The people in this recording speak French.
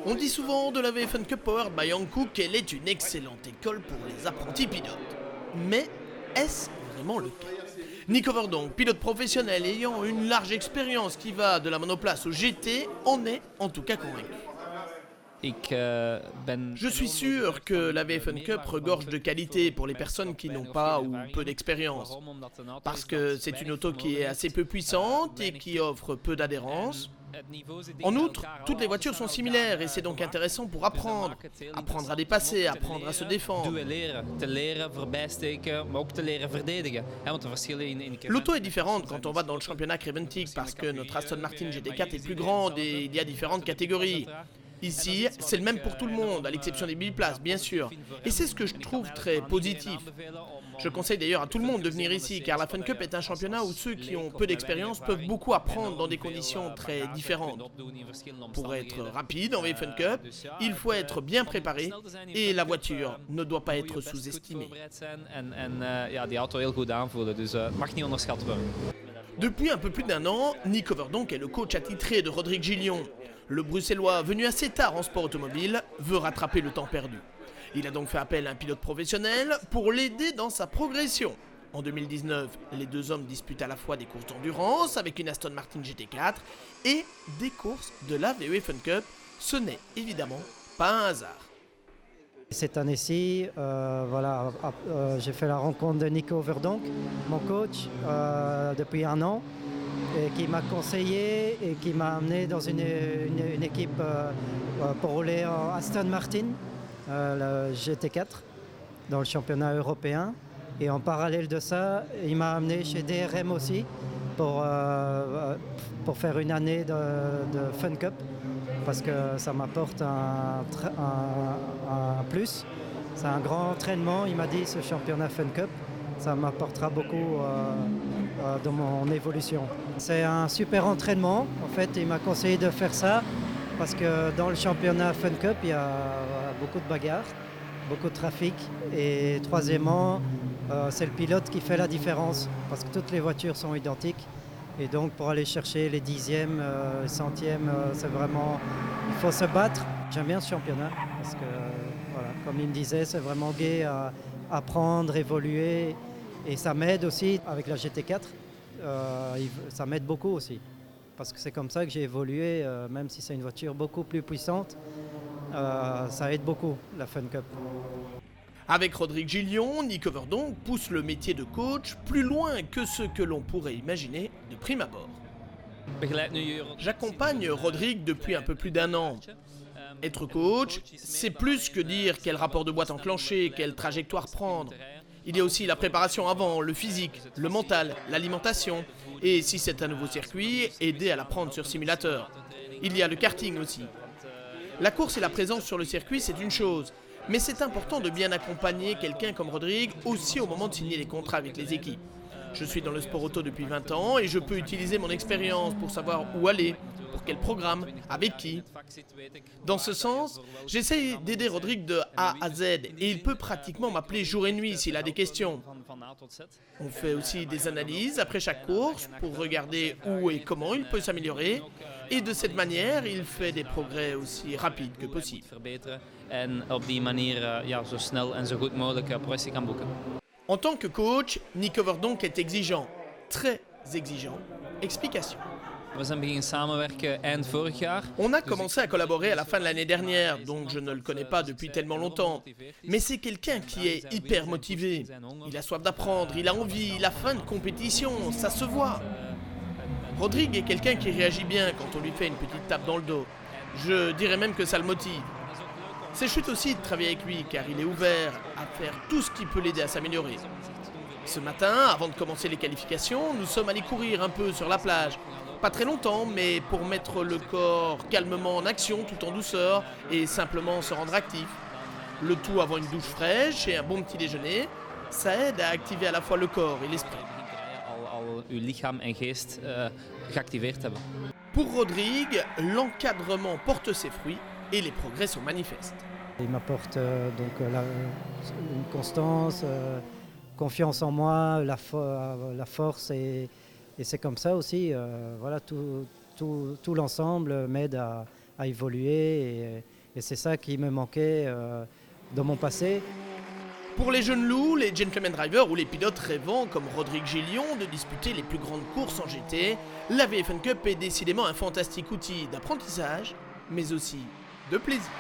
On dit souvent de la VFN Cup Powered by Hankook qu'elle est une excellente école pour les apprentis pilotes. Mais est-ce vraiment le cas? Nick Overdonk, pilote professionnel ayant une large expérience qui va de la monoplace au GT, en est en tout cas convaincu. Je suis sûr que la VFN Cup regorge de qualité pour les personnes qui n'ont pas ou peu d'expérience. Parce que c'est une auto qui est assez peu puissante et qui offre peu d'adhérence. En outre, toutes les voitures sont similaires et c'est donc intéressant pour apprendre. Apprendre à dépasser, apprendre à se défendre. L'auto est différente quand on va dans le championnat Creventic parce que notre Aston Martin GT4 est plus grande et il y a différentes catégories. Ici, c'est le même pour tout le monde, à l'exception des biplaces, bien sûr. Et c'est ce que je trouve très positif. Je conseille d'ailleurs à tout le monde de venir ici, car la Fun Cup est un championnat où ceux qui ont peu d'expérience peuvent beaucoup apprendre dans des conditions très différentes. Pour être rapide en Fun Cup, il faut être bien préparé et la voiture ne doit pas être sous-estimée. Depuis un peu plus d'un an, Nick Overdonk est le coach attitré de Rodrigue Gillion. Le Bruxellois, venu assez tard en sport automobile, veut rattraper le temps perdu. Il a donc fait appel à un pilote professionnel pour l'aider dans sa progression. En 2019, les deux hommes disputent à la fois des courses d'endurance avec une Aston Martin GT4 et des courses de la VE Fun Cup. Ce n'est évidemment pas un hasard. Cette année-ci, j'ai fait la rencontre de Nico Overdonk, mon coach, depuis un an, et qui m'a conseillé et qui m'a amené dans une équipe pour rouler en Aston Martin, le GT4, dans le championnat européen. Et en parallèle de ça, il m'a amené chez DRM aussi pour faire une année de Fun Cup, parce que ça m'apporte un plus. C'est un grand entraînement, il m'a dit, ce championnat Fun Cup. Ça m'apportera beaucoup dans mon évolution. C'est un super entraînement. En fait, il m'a conseillé de faire ça parce que dans le championnat Fun Cup, il y a beaucoup de bagarres, beaucoup de trafic. Et troisièmement, c'est le pilote qui fait la différence parce que toutes les voitures sont identiques. Et donc, pour aller chercher les dixièmes, les centièmes, c'est vraiment... Il faut se battre. J'aime bien ce championnat parce que, voilà, comme il me disait, c'est vraiment gai à apprendre, évoluer. Et ça m'aide aussi avec la GT4, ça m'aide beaucoup aussi. Parce que c'est comme ça que j'ai évolué, même si c'est une voiture beaucoup plus puissante, ça aide beaucoup la Fun Cup. Avec Rodrigue Gillion, Nick Overdonk pousse le métier de coach plus loin que ce que l'on pourrait imaginer de prime abord. J'accompagne Rodrigue depuis un peu plus d'un an. Être coach, c'est plus que dire quel rapport de boîte enclencher, quelle trajectoire prendre. Il y a aussi la préparation avant, le physique, le mental, l'alimentation. Et si c'est un nouveau circuit, aider à l'apprendre sur simulateur. Il y a le karting aussi. La course et la présence sur le circuit, c'est une chose. Mais c'est important de bien accompagner quelqu'un comme Rodrigue aussi au moment de signer les contrats avec les équipes. Je suis dans le sport auto depuis 20 ans et je peux utiliser mon expérience pour savoir où aller, pour quel programme, avec qui. Dans ce sens, j'essaye d'aider Rodrigue de A à Z et il peut pratiquement m'appeler jour et nuit s'il a des questions. On fait aussi des analyses après chaque course pour regarder où et comment il peut s'améliorer et de cette manière, il fait des progrès aussi rapides que possible. En tant que coach, Nick Overdonk est exigeant, très exigeant. Explication. On a commencé à collaborer à la fin de l'année dernière, donc je ne le connais pas depuis tellement longtemps. Mais c'est quelqu'un qui est hyper motivé. Il a soif d'apprendre, il a envie, il a faim de compétition, ça se voit. Rodrigue est quelqu'un qui réagit bien quand on lui fait une petite tape dans le dos. Je dirais même que ça le motive. C'est chouette aussi de travailler avec lui car il est ouvert à faire tout ce qui peut l'aider à s'améliorer. Ce matin, avant de commencer les qualifications, nous sommes allés courir un peu sur la plage. Pas très longtemps, mais pour mettre le corps calmement en action tout en douceur et simplement se rendre actif. Le tout avant une douche fraîche et un bon petit déjeuner, ça aide à activer à la fois le corps et l'esprit. Pour Rodrigue, l'encadrement porte ses fruits et les progrès sont manifestes. Il m'apporte une constance, confiance en moi, la force et c'est comme ça aussi. Tout l'ensemble m'aide à évoluer et c'est ça qui me manquait dans mon passé. Pour les jeunes loups, les gentlemen drivers ou les pilotes rêvant comme Rodrigue Gillion de disputer les plus grandes courses en GT, la VFN Cup est décidément un fantastique outil d'apprentissage, mais aussi de plaisir.